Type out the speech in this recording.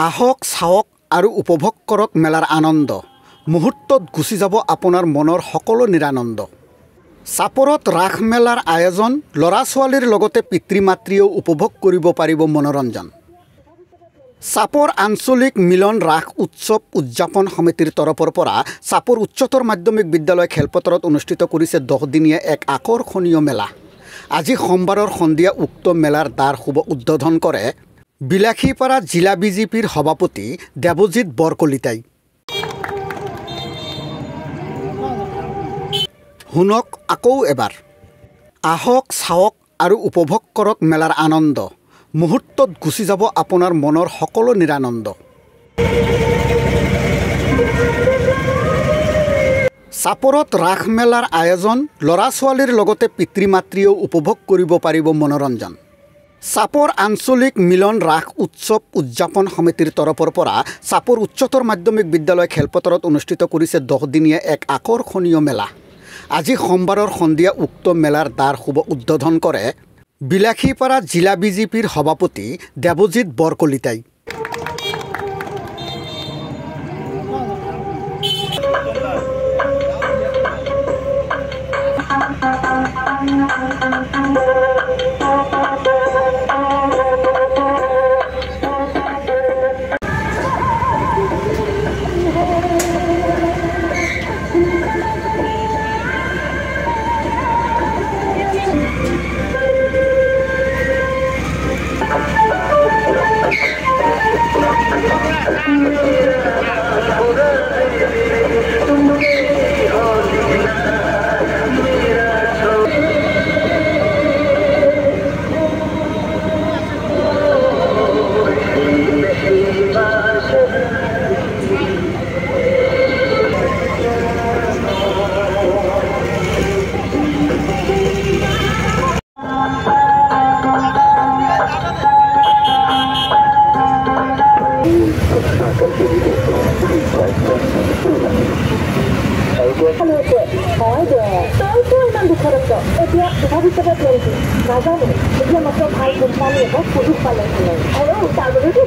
আহক চাওক আৰু উপভোগ কৰক মেলাৰ আনন্দ। মুহূৰ্তত গুচি যাব আপোনাৰ মনৰ সকলো নিৰানন্দ। চাপৰত ৰাস মেলাৰ আয়োজন, ল'ৰা ছোৱালীৰ লগতে পিতৃ মাতৃয়েও উপভোগ কৰিব পাৰিব মনোৰঞ্জন। চাপৰ আঞ্চলিক মিলন ৰাস উৎসৱ উদযাপন সমিতিৰ তৰফৰ পৰা চাপৰ উচ্চতৰ মাধ্যমিক বিদ্যালয় খেলপথাৰত অনুষ্ঠিত কৰিছে 10 দিনীয়া এক আকৰ্ষণীয় মেলা। আজি সোমবাৰৰ সন্ধিয়া উক্ত মেলাৰ দ্বাৰ শুভ উদ্বোধন কৰে বিলাসীপাৰা জিলা বিজেপিৰ সভাপতি দেৱজিৎ বৰকলিতাই। শুনক আকৌ এবাৰ। আহক চাওক আৰু উপভোগ কৰক মেলাৰ আনন্দ। মুহূৰ্তত গুচি যাব আপোনাৰ মনৰ সকলো নিৰানন্দ। চাপৰত ৰাস মেলাৰ আয়োজন, ল'ৰা ছোৱালীৰ লগতে পিতৃ মাতৃয়েও উপভোগ কৰিব পাৰিব মনোৰঞ্জন। চাপৰ আঞ্চলিক মিলন ৰাস উৎসৱ উদযাপন সমিতিৰ তৰফৰ পৰা চাপৰ উচ্চতৰ মাধ্যমিক বিদ্যালয় খেলপথাৰত অনুষ্ঠিত কৰিছে 10 দিনীয়া এক আকৰ্ষণীয় মেলা। আজি সোমবাৰৰ সন্ধিয়া উক্ত মেলাৰ দ্বাৰ শুভ উদ্বোধন কৰে বিলাসীপাৰা জিলা বিজেপিৰ সভাপতি দেৱজিৎ বৰকলিতাই। নাজানো এতিয়া মাত্ৰ ভাল কোম্পানী এটা সুযোগ পালে আৰু তাৰ বাবেতো